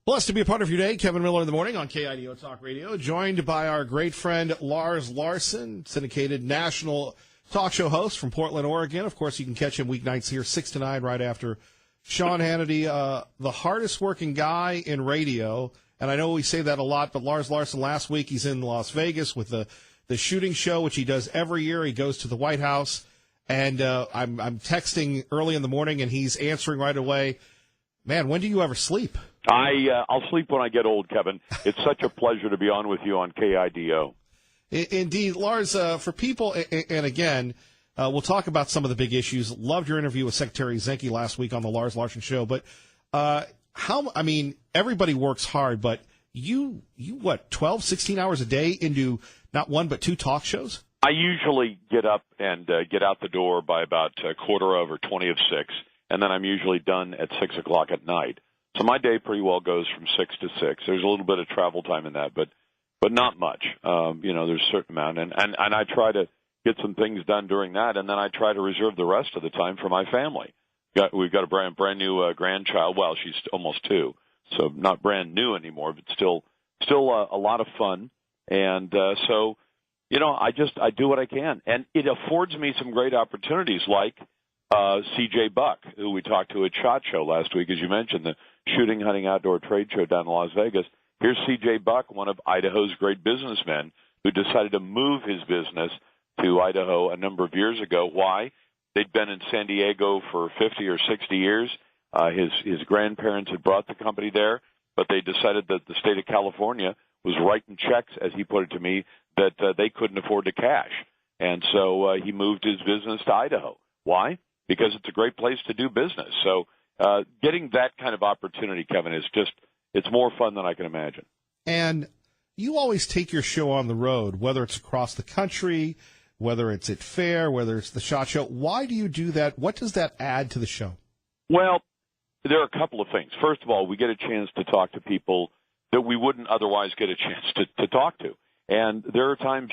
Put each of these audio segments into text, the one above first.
Blessed to be a part of your day. Kevin Miller in the morning on KIDO Talk Radio, joined by our great friend Lars Larson, syndicated national talk show host from Portland, Oregon. Of course, you can catch him weeknights here, 6 to 9, right after Sean Hannity, the hardest working guy in radio. And I know we say that a lot, but Lars Larson, last week, he's in Las Vegas with the shooting show, which he does every year. He goes to the White House, and I'm texting early in the morning, and he's answering right away. Man, when do you ever sleep? I'll sleep when I get old, Kevin. It's such a pleasure to be on with you on KIDO. Indeed. Lars, for people, and again, we'll talk about some of the big issues. Loved your interview with Secretary Zinke last week on the Lars Larson Show. But everybody works hard, but you 12, 16 hours a day into not one but two talk shows? I usually get up and get out the door by about 6:45, and then I'm usually done at 6 o'clock at night. So my day pretty well goes from 6 to 6. There's a little bit of travel time in that, but not much. There's a certain amount, and I try to get some things done during that, and then I try to reserve the rest of the time for my family. We've got a brand new grandchild. Well, she's almost 2, so not brand new anymore, but still a lot of fun. And so, I do what I can, and it affords me some great opportunities, like C.J. Buck, who we talked to at SHOT Show last week, as you mentioned, the Shooting, Hunting, Outdoor Trade Show down in Las Vegas. Here's C.J. Buck, one of Idaho's great businessmen, who decided to move his business to Idaho a number of years ago. Why? They'd been in San Diego for 50 or 60 years. His grandparents had brought the company there, but they decided that the state of California was writing checks, as he put it to me, that they couldn't afford to cash. And so he moved his business to Idaho. Why? Because it's a great place to do business. So getting that kind of opportunity, Kevin, it's more fun than I can imagine. And you always take your show on the road, whether it's across the country, whether it's at fair, whether it's the SHOT Show. Why do you do that? What does that add to the show? Well, there are a couple of things. First of all, we get a chance to talk to people that we wouldn't otherwise get a chance to talk to. And there are times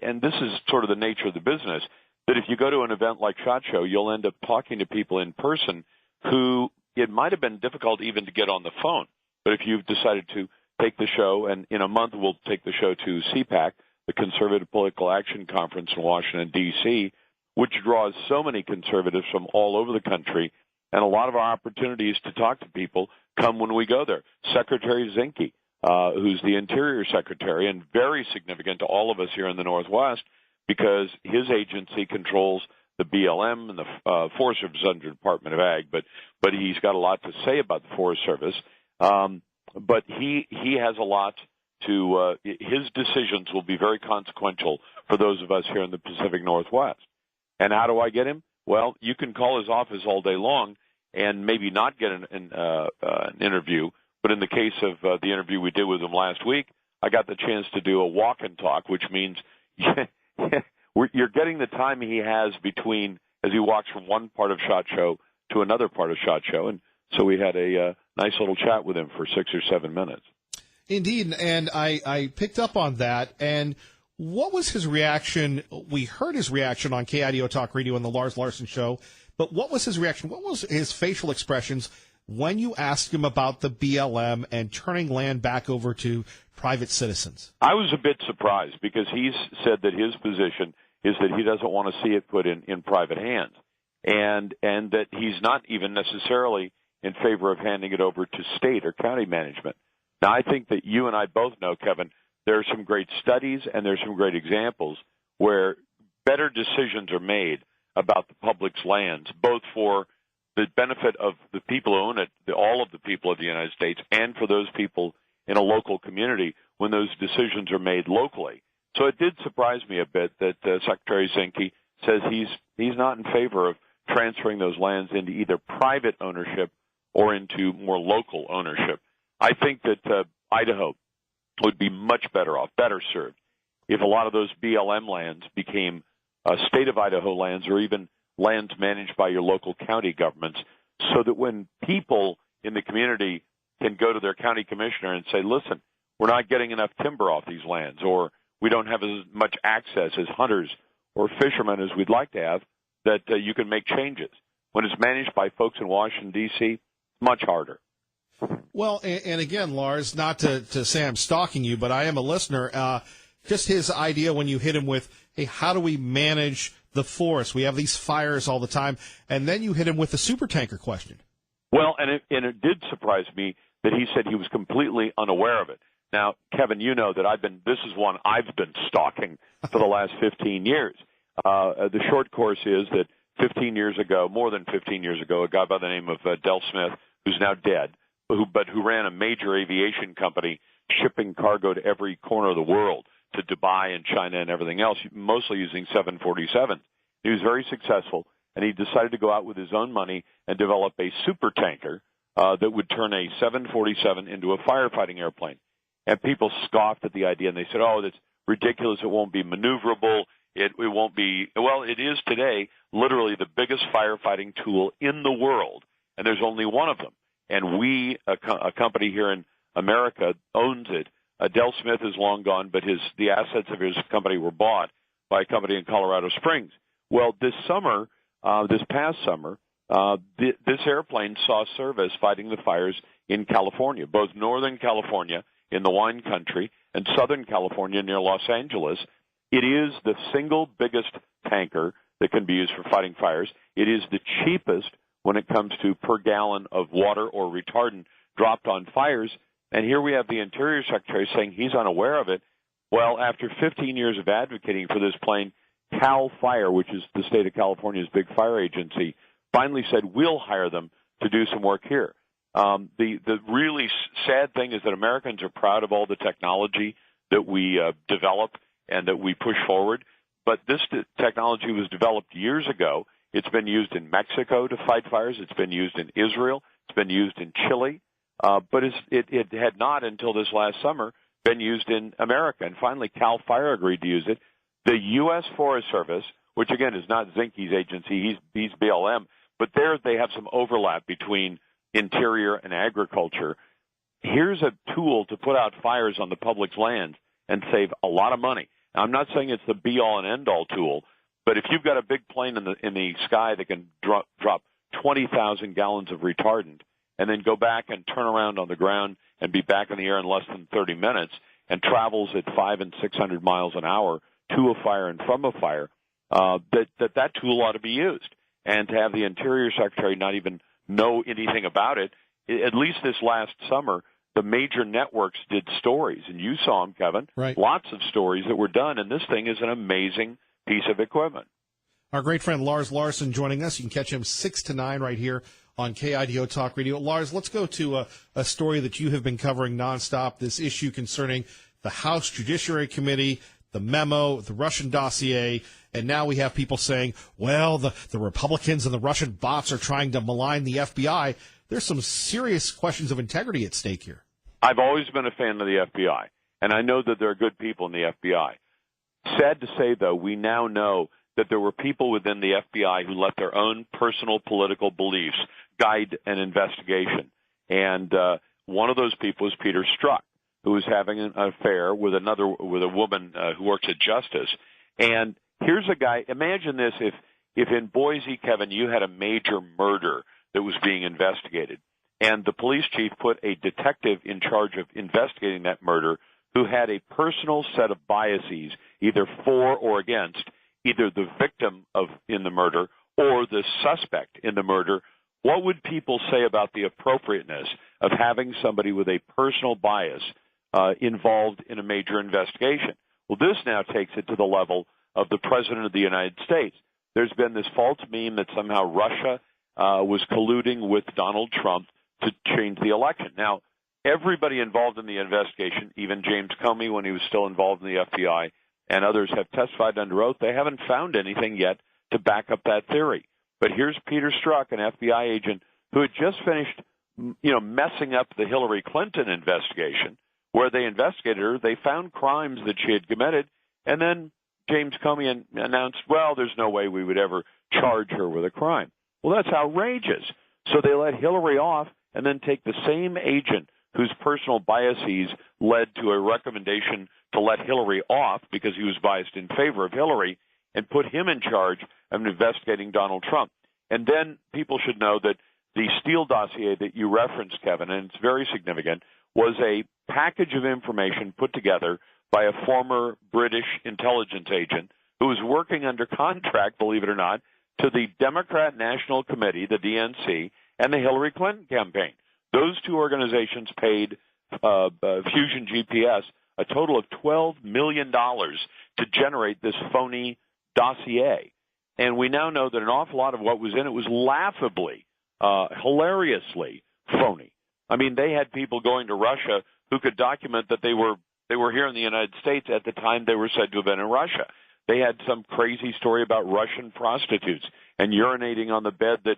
and this is sort of the nature of the business, that if you go to an event like SHOT Show, you'll end up talking to people in person who it might have been difficult even to get on the phone. But if you've decided to take the show, and in a month we'll take the show to CPAC, the Conservative Political Action Conference in Washington, D.C., which draws so many conservatives from all over the country, and a lot of our opportunities to talk to people come when we go there. Secretary Zinke, who's the Interior Secretary, and very significant to all of us here in the Northwest, because his agency controls the BLM and the Forest Service under the Department of Ag, but he's got a lot to say about the Forest Service. But he has a lot to his decisions will be very consequential for those of us here in the Pacific Northwest. And how do I get him? Well, you can call his office all day long and maybe not get an interview. But in the case of the interview we did with him last week, I got the chance to do a walk and talk, which means you're getting the time he has between as he walks from one part of SHOT Show to another part of SHOT Show. And so we had a nice little chat with him for 6 or 7 minutes. Indeed, and I picked up on that. And what was his reaction? We heard his reaction on KIDO Talk Radio and the Lars Larson Show, but what was his reaction? What was his facial expressions when you asked him about the BLM and turning land back over to private citizens? I was a bit surprised because he's said that his position is that he doesn't want to see it put in private hands, and that he's not even necessarily in favor of handing it over to state or county management. Now, I think that you and I both know, Kevin, there are some great studies and there's some great examples where better decisions are made about the public's lands, both for the benefit of the people who own it, all of the people of the United States, and for those people in a local community when those decisions are made locally. So it did surprise me a bit that Secretary Zinke says he's not in favor of transferring those lands into either private ownership or into more local ownership. I think that Idaho would be much better off, better served, if a lot of those BLM lands became state of Idaho lands or even lands managed by your local county governments, so that when people in the community can go to their county commissioner and say, listen, we're not getting enough timber off these lands, or we don't have as much access as hunters or fishermen as we'd like to have, that you can make changes. When it's managed by folks in Washington, D.C., much harder. Well, and again, Lars, not to say I'm stalking you, but I am a listener. Just his idea when you hit him with, hey, how do we manage the forest? We have these fires all the time. And then you hit him with the supertanker question. Well, and it did surprise me that he said he was completely unaware of it. Now, Kevin, you know that this is one I've been stalking for the last 15 years. The short course is that 15 years ago, more than 15 years ago, a guy by the name of Del Smith, who's now dead, but who ran a major aviation company shipping cargo to every corner of the world, to Dubai and China and everything else, mostly using 747s. He was very successful, and he decided to go out with his own money and develop a supertanker that would turn a 747 into a firefighting airplane. And people scoffed at the idea, and they said, oh, that's ridiculous. It won't be maneuverable. It won't be. Well, it is today literally the biggest firefighting tool in the world, and there's only one of them. And we, a company here in America, owns it. Del Smith is long gone, but the assets of his company were bought by a company in Colorado Springs. Well, this past summer, this airplane saw service fighting the fires in California, both Northern California in the wine country and Southern California near Los Angeles. It is the single biggest tanker that can be used for fighting fires. It is the cheapest when it comes to per gallon of water or retardant dropped on fires. And here we have the Interior Secretary saying he's unaware of it. Well, after 15 years of advocating for this plane, CAL FIRE, which is the state of California's big fire agency, finally said, we'll hire them to do some work here. The really sad thing is that Americans are proud of all the technology that we develop and that we push forward. But this technology was developed years ago. It's been used in Mexico to fight fires. It's been used in Israel. It's been used in Chile. But it had not until this last summer been used in America. And finally, CAL FIRE agreed to use it. The U.S. Forest Service, which again is not Zinke's agency, he's BLM, but there they have some overlap between Interior and Agriculture. Here's a tool to put out fires on the public's lands and save a lot of money. Now, I'm not saying it's the be-all and end-all tool, but if you've got a big plane in the sky that can drop 20,000 gallons of retardant and then go back and turn around on the ground and be back in the air in less than 30 minutes and travels at 500 and 600 miles an hour to a fire and from a fire, that tool ought to be used. And to have the Interior Secretary not even know anything about it, at least this last summer, the major networks did stories, and you saw them, Kevin. Right. Lots of stories that were done, and this thing is an amazing piece of equipment. Our great friend Lars Larson joining us. You can catch him 6 to 9 right here on KIDO Talk Radio. Lars, let's go to a story that you have been covering nonstop, this issue concerning the House Judiciary Committee, the memo, the Russian dossier, and now we have people saying, well, the Republicans and the Russian bots are trying to malign the FBI. There's some serious questions of integrity at stake here. I've always been a fan of the FBI, and I know that there are good people in the FBI. Sad to say, though, we now know that there were people within the FBI who let their own personal political beliefs guide an investigation. And one of those people is Peter Strzok, who was having an affair with a woman who works at Justice. And here's a guy. Imagine this: if in Boise, Kevin, you had a major murder that was being investigated, and the police chief put a detective in charge of investigating that murder who had a personal set of biases, either for or against either the victim in the murder or the suspect in the murder. What would people say about the appropriateness of having somebody with a personal bias involved in a major investigation? Well, this now takes it to the level of the President of the United States. There's been this false meme that somehow Russia was colluding with Donald Trump to change the election. Now, everybody involved in the investigation, even James Comey when he was still involved in the FBI, and others have testified under oath, they haven't found anything yet to back up that theory. But here's Peter Strzok, an FBI agent who had just finished, messing up the Hillary Clinton investigation, where they investigated her, they found crimes that she had committed, and then James Comey announced, well, there's no way we would ever charge her with a crime. Well, that's outrageous. So they let Hillary off and then take the same agent whose personal biases led to a recommendation to let Hillary off because he was biased in favor of Hillary, and put him in charge of investigating Donald Trump. And then people should know that the Steele dossier that you referenced, Kevin, and it's very significant, was a package of information put together by a former British intelligence agent who was working under contract, believe it or not, to the Democrat National Committee, the DNC, and the Hillary Clinton campaign. Those two organizations paid Fusion GPS a total of $12 million to generate this phony dossier. And we now know that an awful lot of what was in it was laughably, hilariously phony. I mean, they had people going to Russia who could document that they were here in the United States at the time they were said to have been in Russia. They had some crazy story about Russian prostitutes and urinating on the bed that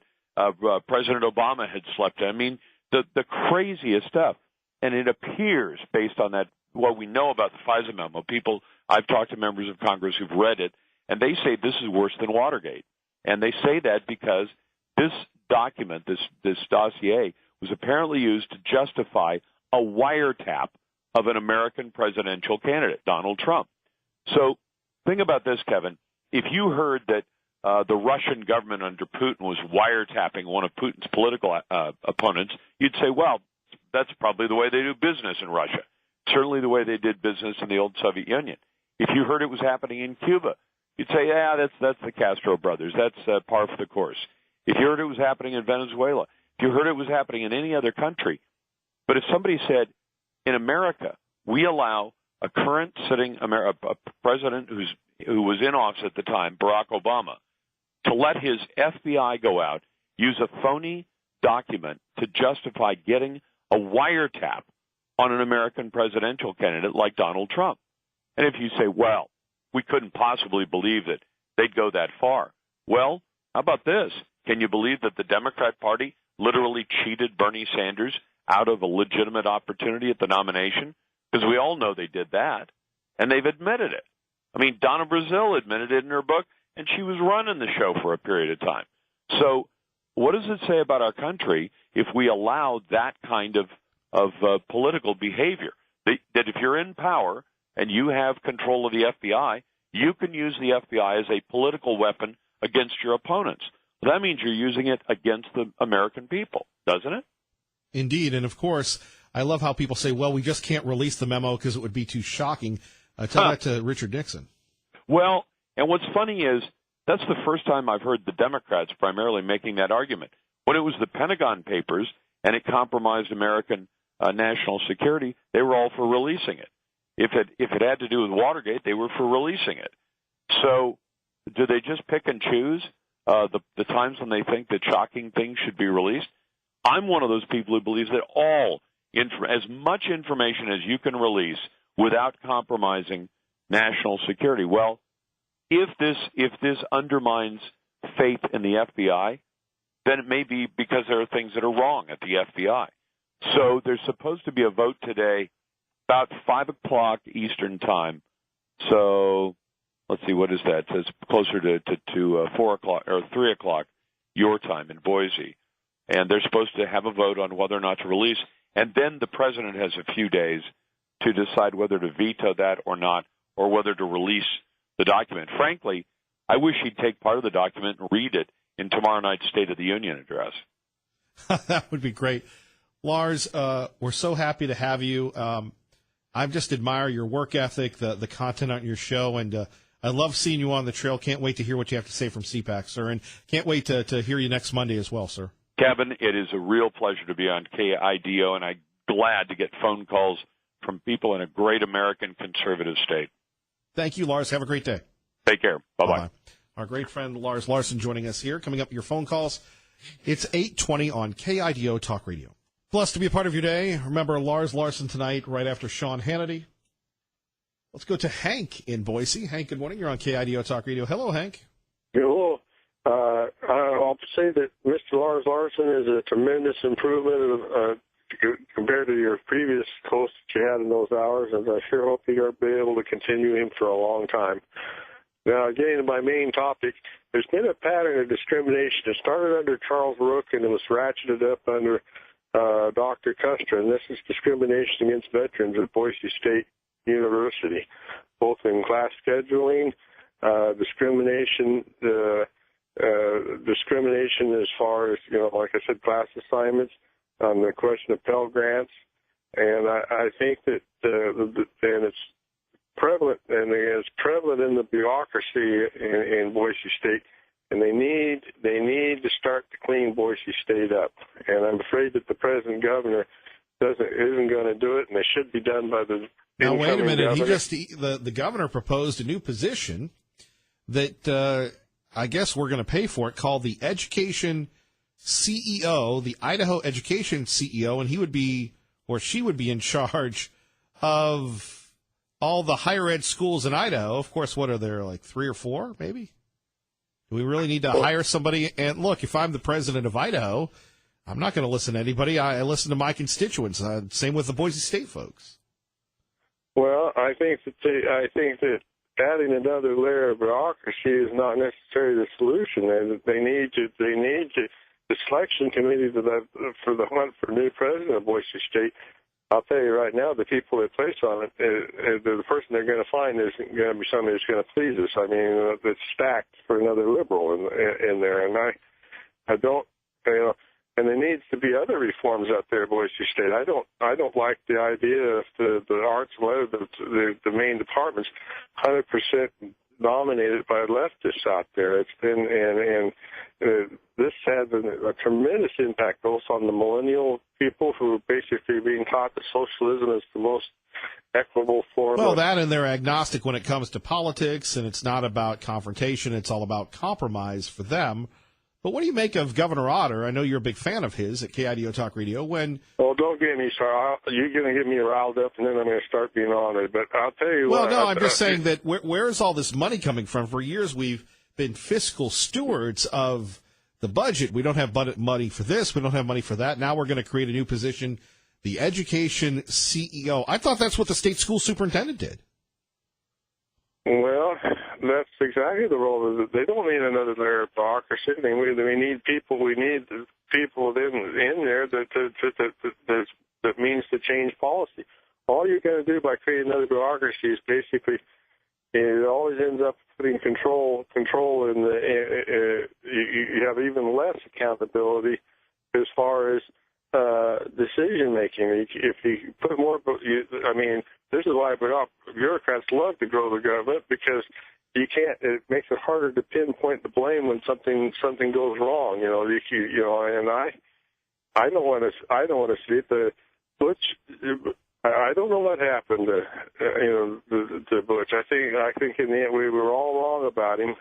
President Obama had slept in. I mean, the craziest stuff. And it appears, based on that, what we know about the FISA memo, I've talked to members of Congress who've read it, and they say this is worse than Watergate. And they say that because this document, this dossier, was apparently used to justify a wiretap of an American presidential candidate, Donald Trump. So think about this, Kevin. If you heard that the Russian government under Putin was wiretapping one of Putin's political opponents, you'd say, well, that's probably the way they do business in Russia, certainly the way they did business in the old Soviet Union. If you heard it was happening in Cuba, you'd say, yeah, that's the Castro brothers. That's par for the course. If you heard it was happening in Venezuela, if you heard it was happening in any other country, but if somebody said, in America, we allow a current sitting a president who was in office at the time, Barack Obama, to let his FBI go out, use a phony document to justify getting a wiretap on an American presidential candidate like Donald Trump. And if you say, well, we couldn't possibly believe that they'd go that far. Well, how about this? Can you believe that the Democrat Party literally cheated Bernie Sanders out of a legitimate opportunity at the nomination? Because we all know they did that, and they've admitted it. I mean, Donna Brazile admitted it in her book, and she was running the show for a period of time. So what does it say about our country if we allow that kind of political behavior? That if you're in power and you have control of the FBI, you can use the FBI as a political weapon against your opponents. Well, that means you're using it against the American people, doesn't it? Indeed. And, of course, I love how people say, well, we just can't release the memo because it would be too shocking. Tell that to Richard Nixon. Well, and what's funny is that's the first time I've heard the Democrats primarily making that argument. When it was the Pentagon Papers and it compromised American national security, they were all for releasing it. If it had to do with Watergate, they were for releasing it. So do they just pick and choose the times when they think that shocking things should be released? I'm one of those people who believes that as much information as you can release without compromising national security. Well, if this undermines faith in the FBI, then it may be because there are things that are wrong at the FBI. So there's supposed to be a vote today about 5 o'clock Eastern time. So let's see, what is that? It's closer to 4 o'clock or 3 o'clock your time in Boise. And they're supposed to have a vote on whether or not to release. And then the president has a few days to decide whether to veto that or not, or whether to release the document. Frankly, I wish he'd take part of the document and read it in tomorrow night's State of the Union address. That would be great. Lars, we're so happy to have you. I just admire your work ethic, the content on your show, and I love seeing you on the trail. Can't wait to hear what you have to say from CPAC, sir, and can't wait to hear you next Monday as well, sir. Kevin, it is a real pleasure to be on KIDO, and I'm glad to get phone calls from people in a great American conservative state. Thank you, Lars. Have a great day. Take care. Bye-bye. Our great friend Lars Larson joining us here. Coming up, your phone calls. It's 8:20 on KIDO Talk Radio. Blessed to be a part of your day. Remember Lars Larson tonight right after Sean Hannity. Let's go to Hank in Boise. Hank, good morning. You're on KIDO Talk Radio. Hello, Hank. Hello. I'll say that Mr. Lars Larson is a tremendous improvement compared to your previous host that you had in those hours, and I sure hope you'll be able to continue him for a long time. Now, getting to my main topic, there's been a pattern of discrimination. It started under Charles Rook, and it was ratcheted up under Dr. Custer, and this is discrimination against veterans at Boise State University, both in class scheduling, discrimination discrimination as far as, like I said, class assignments, the question of Pell Grants. And I think that, and it's prevalent, and it's prevalent in the bureaucracy in Boise State, and they need to start to clean Boise State up. And I'm afraid that the present governor isn't going to do it, and it should be done by the now. Wait a minute, governor. the governor proposed a new position that I guess we're going to pay for it, called the Education CEO, the Idaho Education CEO, and he would be, or she would be, in charge of all the higher ed schools in Idaho. Of course, what are there, like 3 or 4, maybe? Do we really need to hire somebody? And look, if I'm the president of Idaho, I'm not going to listen to anybody. I listen to my constituents. Same with the Boise State folks. Well, I think that adding another layer of bureaucracy is not necessarily the solution. They need to. The selection committee for the hunt for new president of Boise State. I'll tell you right now, the people they place on it, the person they're going to find isn't going to be somebody who's going to please us. I mean, it's stacked for another liberal in there, and I don't, and there needs to be other reforms out there, Boise State. I don't like the idea of the arts and letters, the main departments, 100% dominated by leftists out there. It's been this has a tremendous impact both on the millennial people who are basically being taught that socialism is the most equitable form. Well, that and they're agnostic when it comes to politics, and it's not about confrontation. It's all about compromise for them. But what do you make of Governor Otter? I know you're a big fan of his at KIDO Talk Radio. Oh, don't get me started. You're going to get me riled up, and then I'm going to start being honored. But I'll tell you what. Well, no, I'm just saying that where is all this money coming from? For years, we've been fiscal stewards of the budget. We don't have money for this. We don't have money for that. Now we're going to create a new position, the Education CEO. I thought that's what the state school superintendent did. Well, that's exactly the role of it. They don't need another layer of bureaucracy. We need people. We need people in there that means to change policy. All you're going to do by creating another bureaucracy is basically it always ends up putting control in the. You have even less accountability as far as decision making. If you put more, this is why bureaucrats love to grow the government, because you can't. It makes it harder to pinpoint the blame when something goes wrong. And I don't want to see it. I don't know what happened to Butch. I think in the end we were all wrong about him.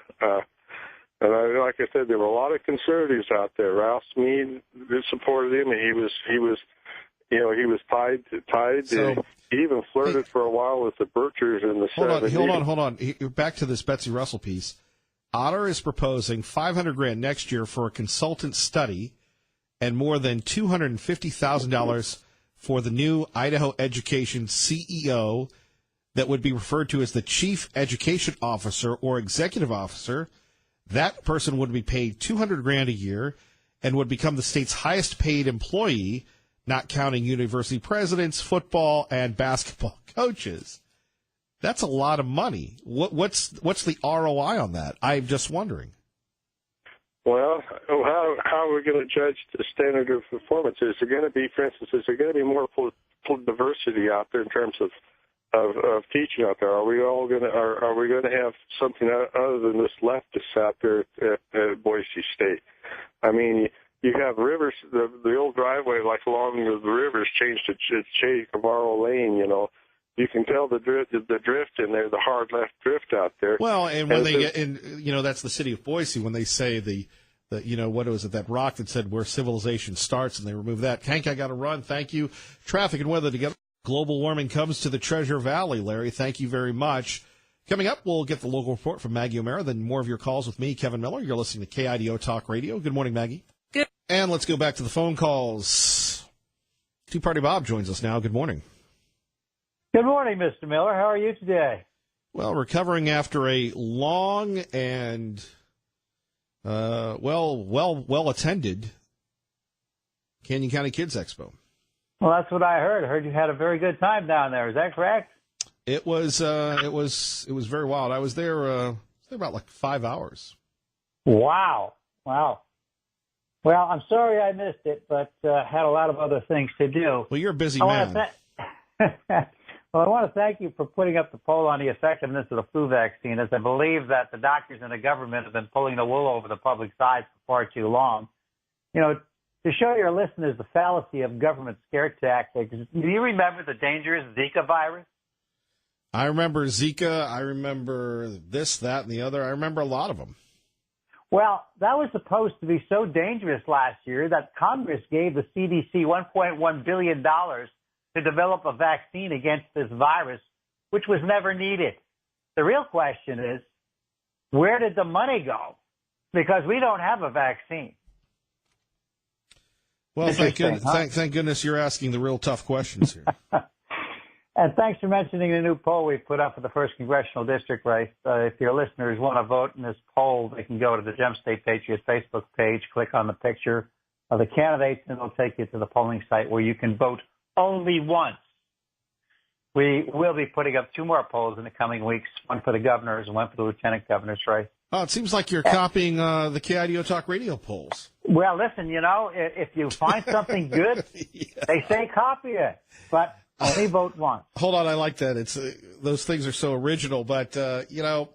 And like I said, there were a lot of conservatives out there. Ralph Smead supported him, and he was tied. So, he even flirted for a while with the Birchers in the 70s. Hold on. Back to this Betsy Russell piece. Otter is proposing $500,000 next year for a consultant study, and more than $250,000 for the new Idaho Education CEO that would be referred to as the Chief Education Officer or Executive Officer. That person would be paid $200,000 a year and would become the state's highest paid employee, not counting university presidents, football, and basketball coaches. That's a lot of money. What's the ROI on that? I'm just wondering. Well, how are we going to judge the standard of performance? Is there going to be, for instance, more diversity out there in terms of teaching out there? Are we going to have something other than this leftist out there at Boise State? I mean, you have rivers, the old driveway like along the rivers changed to Che Cavarro Lane. You can tell the drift in there, the hard left drift out there. Well, and when they get in, that's the city of Boise, when they say the what was it, that rock that said where civilization starts, and they remove that. Hank, I got to run. Thank you. Traffic and weather together. Global warming comes to the Treasure Valley, Larry. Thank you very much. Coming up, we'll get the local report from Maggie O'Mara, then more of your calls with me, Kevin Miller. You're listening to KIDO Talk Radio. Good morning, Maggie. Good. And let's go back to the phone calls. Tea Party Bob joins us now. Good morning. Good morning, Mr. Miller. How are you today? Well, recovering after a long and well attended Canyon County Kids Expo. Well, that's what I heard. I heard you had a very good time down there. Is that correct? It was very wild. I was there about like 5 hours. Wow. Wow. Well, I'm sorry I missed it, but had a lot of other things to do. Well, you're a busy I man. Well, I want to thank you for putting up the poll on the effectiveness of the flu vaccine, as I believe that the doctors and the government have been pulling the wool over the public's eyes for far too long. You know, to show your listeners the fallacy of government scare tactics, do you remember the dangerous Zika virus? I remember Zika. I remember this, that, and the other. I remember a lot of them. Well, that was supposed to be so dangerous last year that Congress gave the CDC $1.1 billion to develop a vaccine against this virus, which was never needed. The real question is, where did the money go? Because we don't have a vaccine. Well, thank goodness you're asking the real tough questions here. And thanks for mentioning the new poll we put up for the first congressional district race. If your listeners want to vote in this poll, they can go to the Gem State Patriots Facebook page, click on the picture of the candidates, and it'll take you to the polling site where you can vote only once. We will be putting up 2 more polls in the coming weeks, one for the governor's and one for the lieutenant governor's race. Oh, it seems like you're copying the KIDO Talk Radio polls. Well, listen, you know, if you find something good, they say copy it, but only vote once. Hold on, I like that. It's those things are so original, but you know,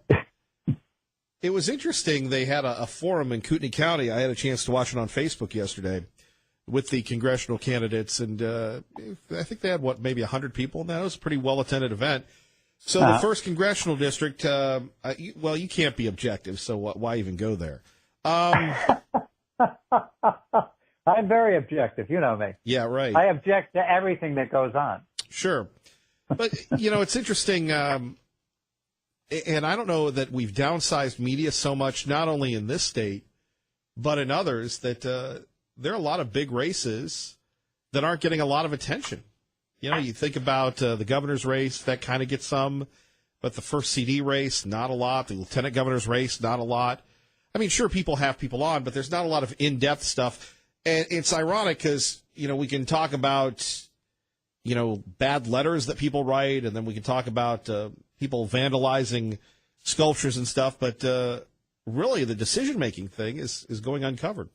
it was interesting. They had a forum in Kootenai County. I had a chance to watch it on Facebook yesterday with the congressional candidates, and I think they had maybe 100 people in that. It was a pretty well attended event. So the first congressional district, well, you can't be objective, so why even go there? I'm very objective. You know me. Yeah, right. I object to everything that goes on. Sure. But, you know, it's interesting, and I don't know that we've downsized media so much, not only in this state, but in others, that there are a lot of big races that aren't getting a lot of attention. You know, you think about the governor's race, that kind of gets some, but the first CD race, not a lot. The lieutenant governor's race, not a lot. I mean, sure, people have people on, but there's not a lot of in-depth stuff. And it's ironic because, you know, we can talk about, you know, bad letters that people write, and then we can talk about people vandalizing sculptures and stuff, but really the decision-making thing is going uncovered.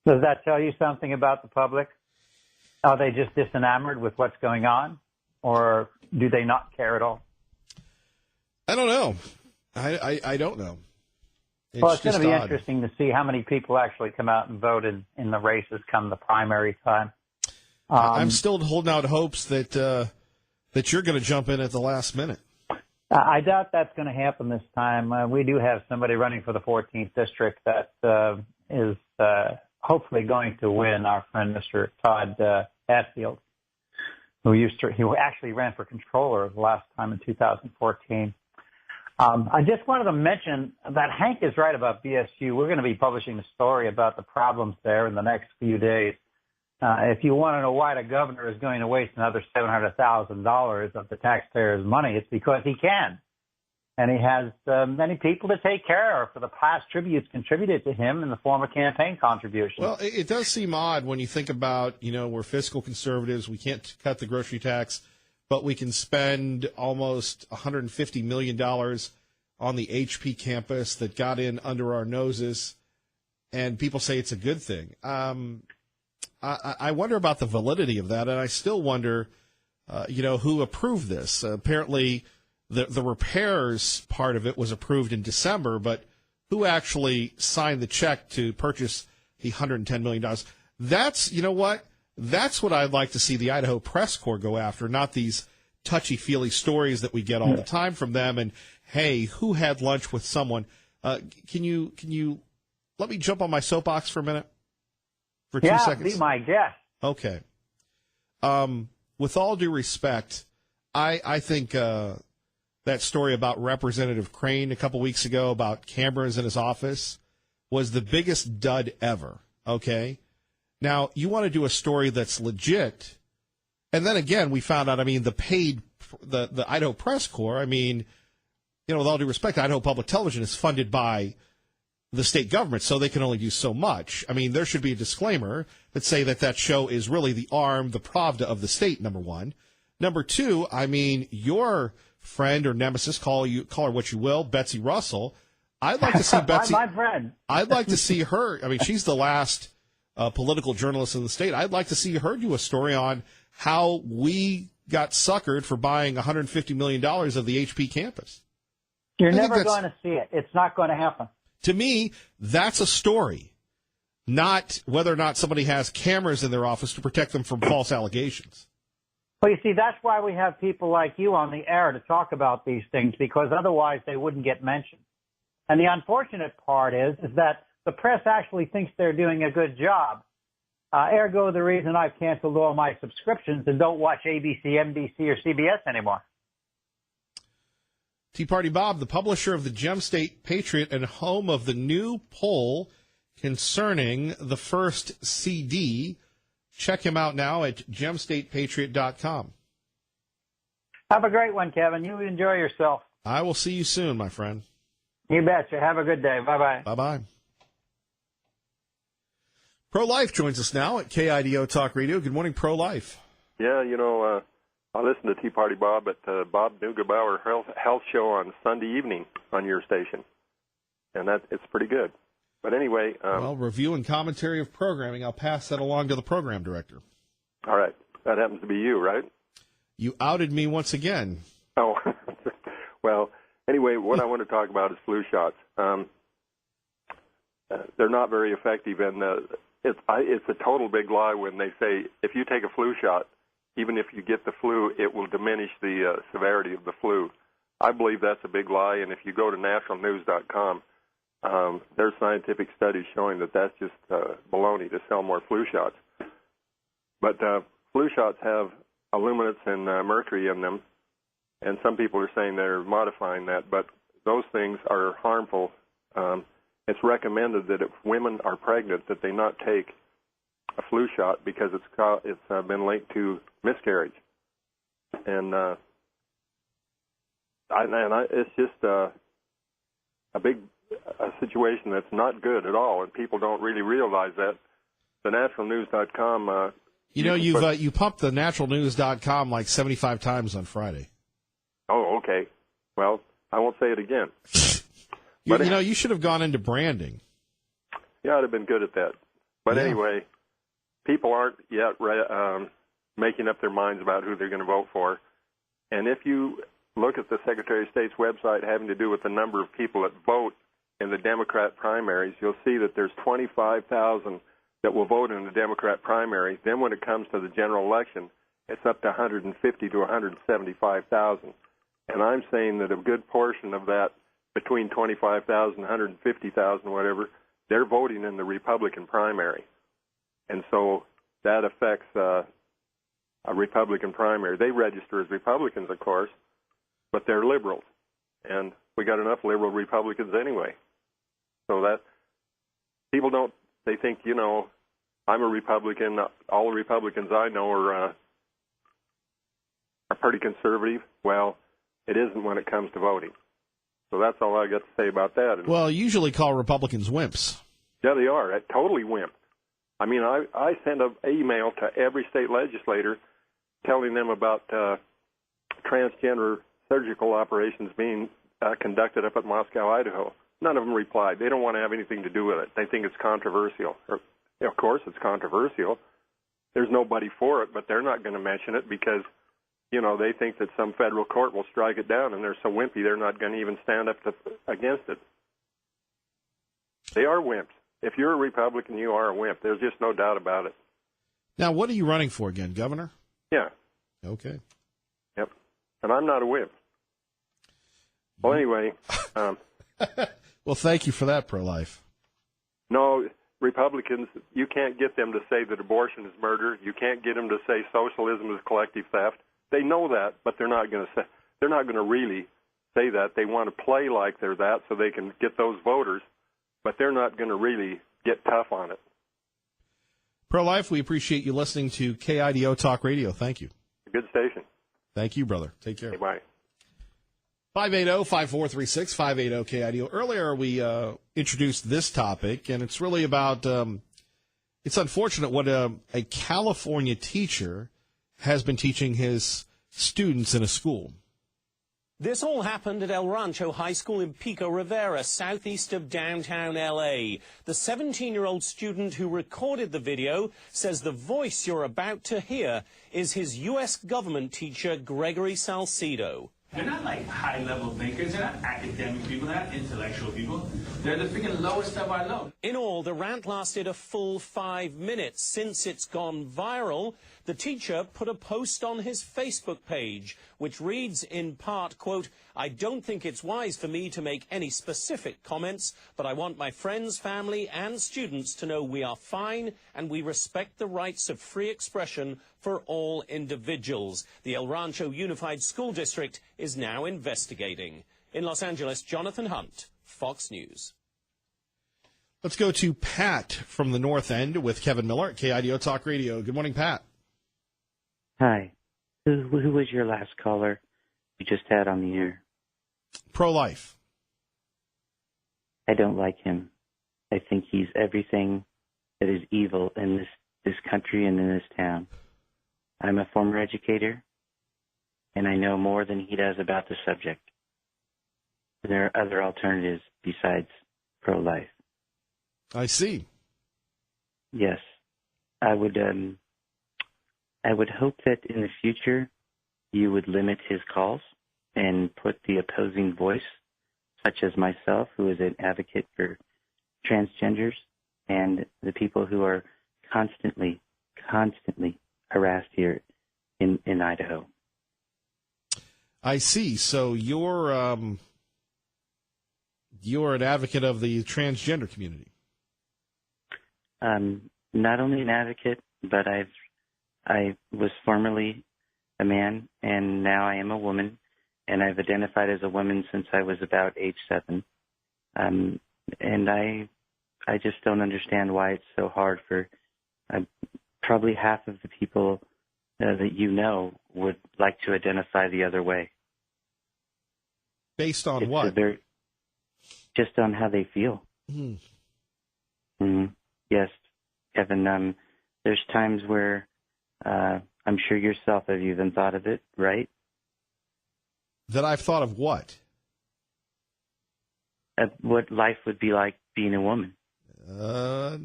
Does that tell you something about the public? Are they just disenamored with what's going on, or do they not care at all? I don't know. I don't know. It's going to be interesting to see how many people actually come out and vote in the races come the primary time. I'm still holding out hopes that you're going to jump in at the last minute. I doubt that's going to happen this time. We do have somebody running for the 14th district that is hopefully going to win. Our friend Mr. Todd Hatfield, who actually ran for controller the last time in 2014. I just wanted to mention that Hank is right about BSU. We're going to be publishing a story about the problems there in the next few days. If you want to know why the governor is going to waste another $700,000 of the taxpayers' money, it's because he can. And he has many people to take care of for the past tributes contributed to him in the form of campaign contributions. Well, it does seem odd when you think about, you know, we're fiscal conservatives. We can't cut the grocery tax, but we can spend almost $150 million on the HP campus that got in under our noses, and people say it's a good thing. I wonder about the validity of that, and I still wonder, you know, who approved this. Apparently, the repairs part of it was approved in December, but who actually signed the check to purchase the $110 million? That's, you know what? That's what I'd like to see the Idaho Press Corps go after, not these touchy-feely stories that we get all the time from them. And, hey, who had lunch with someone? Can you let me jump on my soapbox for a minute? For 2 seconds? Yeah, be my guest. Okay. With all due respect, I think that story about Representative Crane a couple weeks ago about cameras in his office was the biggest dud ever, okay? Now, you want to do a story that's legit, and then again, we found out, I mean, the Idaho Press Corps, I mean, you know, with all due respect, Idaho Public Television is funded by the state government, so they can only do so much. I mean, there should be a disclaimer that say that show is really the arm, the Pravda of the state, number one. Number two, I mean, your friend or nemesis, call her what you will, Betsy Russell, I'd like to see Betsy. My friend. I'd like to see her. I mean, she's the last political journalist in the state. I'd like to see her do a story on how we got suckered for buying $150 million of the HP campus. You're never going to see it. It's not going to happen. To me, that's a story, not whether or not somebody has cameras in their office to protect them from false allegations. Well, you see, that's why we have people like you on the air to talk about these things, because otherwise they wouldn't get mentioned. And the unfortunate part is that the press actually thinks they're doing a good job. Ergo, the reason I've canceled all my subscriptions and don't watch ABC, NBC, or CBS anymore. Tea Party Bob, the publisher of the Gem State Patriot and home of the new poll concerning the first CD. Check him out now at gemstatepatriot.com. Have a great one, Kevin. You enjoy yourself. I will see you soon, my friend. You betcha. Have a good day. Bye-bye. Bye-bye. Pro-Life joins us now at KIDO Talk Radio. Good morning, Pro-Life. Yeah, I listen to Tea Party Bob at Bob Neugebauer Health Show on Sunday evening on your station, and it's pretty good. But anyway... review and commentary of programming. I'll pass that along to the program director. All right. That happens to be you, right? You outed me once again. Oh, well, anyway, what I want to talk about is flu shots. They're not very effective, and it's a total big lie when they say if you take a flu shot, even if you get the flu, it will diminish the severity of the flu. I believe that's a big lie, and if you go to nationalnews.com, there's scientific studies showing that that's just baloney to sell more flu shots. But flu shots have aluminates and mercury in them, and some people are saying they're modifying that, but those things are harmful. It's recommended that if women are pregnant that they not take a flu shot because it's been linked to miscarriage. And it's just a big situation that's not good at all, and people don't really realize that. The naturalnews.com... you pumped the naturalnews.com like 75 times on Friday. Oh, okay. Well, I won't say it again. You should have gone into branding. Yeah, I'd have been good at that. But yeah. Anyway, people aren't yet making up their minds about who they're going to vote for. And if you look at the Secretary of State's website having to do with the number of people that vote in the Democrat primaries, you'll see that there's 25,000 that will vote in the Democrat primary. Then when it comes to the general election, it's up to 150 to 175,000. And I'm saying that a good portion of that, between 25,000 and 150,000, whatever, they're voting in the Republican primary. And so that affects a Republican primary. They register as Republicans, of course, but they're liberals. And we got enough liberal Republicans anyway. So that people don't, they think, I'm a Republican. All the Republicans I know are pretty conservative. Well, it isn't when it comes to voting. So that's all I got to say about that. Well, you usually call Republicans wimps. Yeah, they are. Totally wimp. I mean, I send an email to every state legislator telling them about transgender surgical operations being conducted up at Moscow, Idaho. None of them replied. They don't want to have anything to do with it. They think it's controversial. Of course it's controversial. There's nobody for it, but they're not going to mention it because, they think that some federal court will strike it down, and they're so wimpy they're not going to even stand up against it. They are wimps. If you're a Republican, you are a wimp. There's just no doubt about it. Now, what are you running for again, Governor? Yeah. Okay. Yep. And I'm not a wimp. Well, anyway. Well, thank you for that, Pro-Life. No, Republicans, you can't get them to say that abortion is murder. You can't get them to say socialism is collective theft. They know that, but they're not going to really say that. They want to play like they're that so they can get those voters, but they're not going to really get tough on it. Pro-Life, we appreciate you listening to KIDO Talk Radio. Thank you. Good station. Thank you, brother. Take care. Okay, bye. 580-5436, 580-KIDO. Earlier, we introduced this topic, and it's really about it's unfortunate what a California teacher has been teaching his students in a school. This all happened at El Rancho High School in Pico Rivera, southeast of downtown L.A. The 17-year-old student who recorded the video says the voice you're about to hear is his U.S. government teacher, Gregory Salcido. They're not like high-level thinkers. They're not academic people. They're not intellectual people. They're the freaking lowest of our low. In all, the rant lasted a full 5 minutes. Since it's gone viral, the teacher put a post on his Facebook page, which reads in part, quote, "I don't think it's wise for me to make any specific comments, but I want my friends, family, and students to know we are fine and we respect the rights of free expression for all individuals. The El Rancho Unified School District is now investigating." In Los Angeles, Jonathan Hunt, Fox News. Let's go to Pat from the North End with Kevin Miller at KIDO Talk Radio. Good morning, Pat. Hi. Who was your last caller you just had on the air? Pro-life. I don't like him. I think he's everything that is evil in this country and in this town. I'm a former educator, and I know more than he does about the subject. There are other alternatives besides pro-life. I see. Yes. I would hope that in the future you would limit his calls and put the opposing voice, such as myself, who is an advocate for transgenders, and the people who are constantly harassed here in Idaho. I see. So you're an advocate of the transgender community. Not only an advocate, but I was formerly a man, and now I am a woman, and I've identified as a woman since I was about age 7. And I just don't understand why it's so hard for probably half of the people that you know would like to identify the other way. Based on what? Just on how they feel. Yes, Kevin. There's times where I'm sure yourself have even thought of it, right? That I've thought of what? What life would be like being a woman. I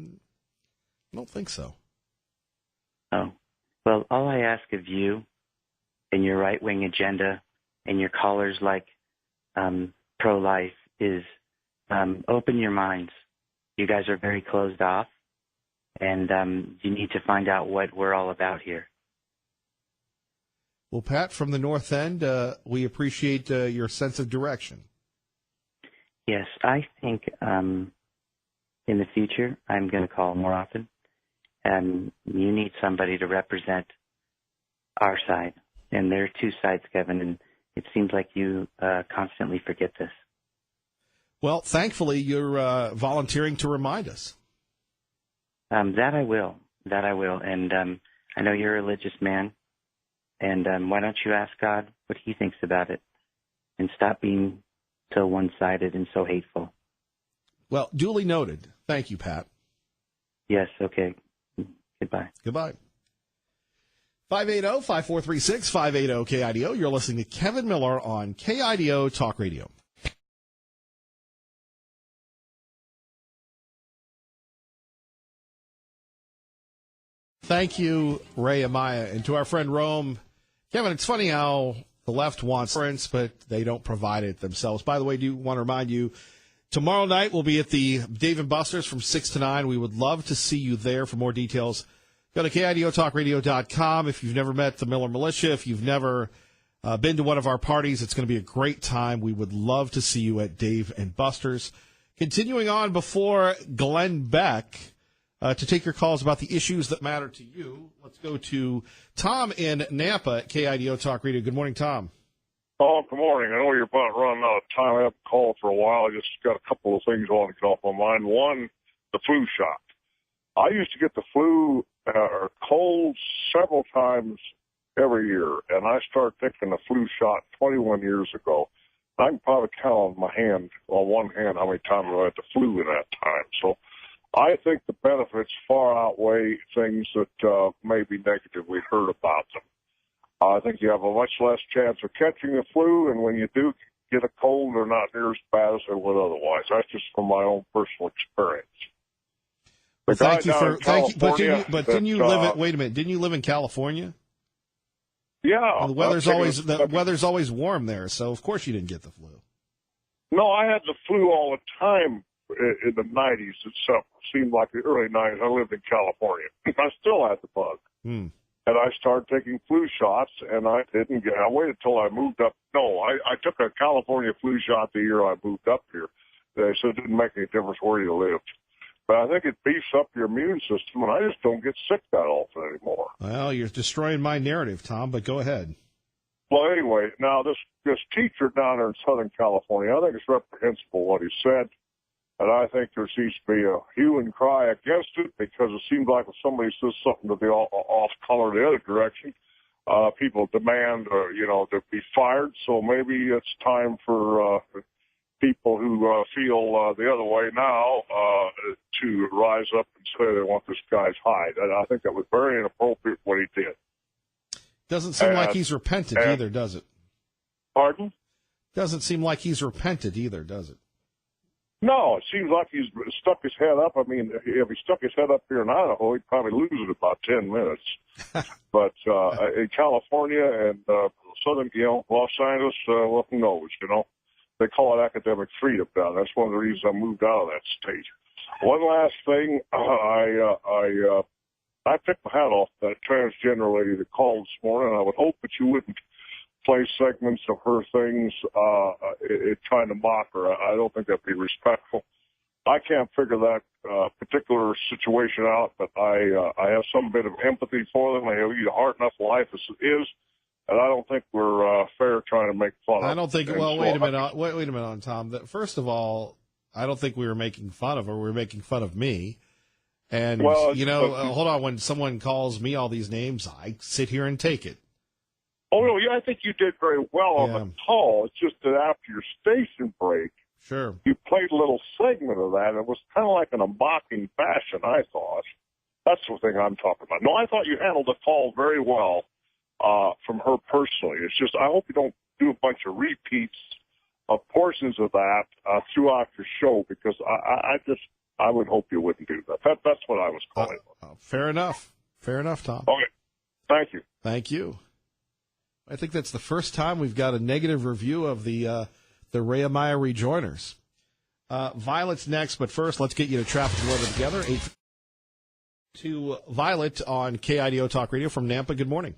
don't think so. Oh. Well, all I ask of you and your right-wing agenda and your callers like pro-life is open your minds. You guys are very closed off, and you need to find out what we're all about here. Well, Pat, from the North End, we appreciate your sense of direction. Yes, I think in the future I'm going to call more often. You need somebody to represent our side. And there are two sides, Kevin, and it seems like you constantly forget this. Well, thankfully, you're volunteering to remind us. That I will. And I know you're a religious man. And why don't you ask God what he thinks about it and stop being so one-sided and so hateful. Well, duly noted. Thank you, Pat. Yes, okay. Goodbye. Goodbye. 580-5436, 580-KIDO. You're listening to Kevin Miller on KIDO Talk Radio. Thank you, Ray Amaya. And to our friend Rome, Kevin, it's funny how the left wants difference, but they don't provide it themselves. By the way, I do want to remind you, tomorrow night we'll be at the Dave & Buster's from 6 to 9. We would love to see you there. For more details, go to KIDOTalkRadio.com. If you've never met the Miller Militia, if you've never been to one of our parties, it's going to be a great time. We would love to see you at Dave & Buster's. Continuing on before Glenn Beck, to take your calls about the issues that matter to you, let's go to Tom in Nampa at KIDO Talk Radio. Good morning, Tom. Oh, good morning. I know you're about running out of time. I haven't called for a while. I just got a couple of things I want to get off my mind. One, the flu shot. I used to get the flu or cold several times every year, and I started taking the flu shot 21 years ago. I can probably count on one hand how many times I had the flu in that time. So I think the benefits far outweigh things that may be negative. We've heard about them. I think you have a much less chance of catching the flu, and when you do get a cold, they're not near as bad as they would otherwise. That's just from my own personal experience. Well, thank you. But didn't you live? Wait a minute. Didn't you live in California? Yeah. And the weather's always warm there, so of course you didn't get the flu. No, I had the flu all the time in the 90s. It seemed like the early 90s. I lived in California. I still had the bug. And I started taking flu shots, and I didn't get. I waited till I moved up. No, I took a California flu shot the year I moved up here. They said it didn't make any difference where you lived. But I think it beefs up your immune system, and I just don't get sick that often anymore. Well, you're destroying my narrative, Tom, but go ahead. Well, anyway, now this teacher down there in Southern California, I think it's reprehensible what he said. And I think there needs to be a hue and cry against it, because it seems like if somebody says something to the off color the other direction, people demand, to be fired. So maybe it's time for people who feel the other way now to rise up and say they want this guy's hide. And I think that was very inappropriate what he did. Doesn't seem like he's repented either, does it? Pardon? Doesn't seem like he's repented either, does it? No, it seems like he's stuck his head up. I mean, if he stuck his head up here in Idaho, he'd probably lose in about 10 minutes. But in California and southern, Los Angeles, well, who knows, They call it academic freedom down. That's one of the reasons I moved out of that state. One last thing, I picked my hat off that transgender lady that called this morning, and I would hope that you wouldn't play segments of her things trying to mock her. I don't think that'd be respectful. I can't figure that particular situation out, but I have some bit of empathy for them. They lead a hard enough life as it is, and I don't think we're fair trying to make fun of. I don't think. Well, wait a minute. Wait a minute, Tom. First of all, I don't think we were making fun of her. We were making fun of me. And hold on. When someone calls me all these names, I sit here and take it. Oh, no, yeah, I think you did very well on the call. It's just that after your station break, sure, you played a little segment of that. It was kind of like in a mocking fashion, I thought. That's the thing I'm talking about. No, I thought you handled the call very well from her personally. It's just I hope you don't do a bunch of repeats of portions of that throughout your show, because I would hope you wouldn't do that. That's what I was calling. Fair enough. Fair enough, Tom. Okay. Thank you. Thank you. I think that's the first time we've got a negative review of the Rehemiah Rejoiners. Violet's next, but first, let's get you to traffic and weather together. 8 to Violet on KIDO Talk Radio from Nampa. Good morning.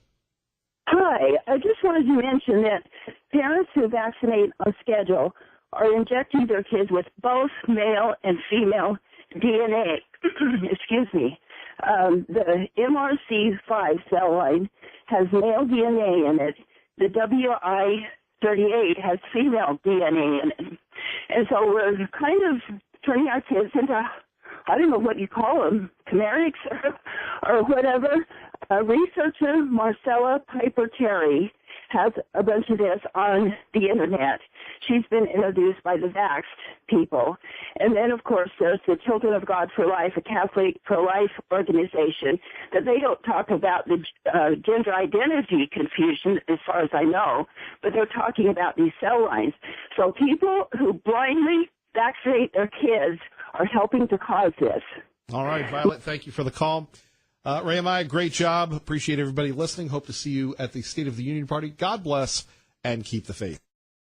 Hi. I just wanted to mention that parents who vaccinate on schedule are injecting their kids with both male and female DNA. Excuse me. The MRC5 cell line has male DNA in it. The WI38 has female DNA in it. And so we're kind of turning our kids into, I don't know what you call them, chimerics or whatever. Researcher Marcella Piper Terry has a bunch of this on the Internet. She's been introduced by the Vaxxed people. And then, of course, there's the Children of God for Life, a Catholic pro-life organization, that they don't talk about the gender identity confusion, as far as I know, but they're talking about these cell lines. So people who blindly vaccinate their kids are helping to cause this. All right, Violet, thank you for the call. Rehemiah, great job. Appreciate everybody listening. Hope to see you at the State of the Union Party. God bless and keep the faith.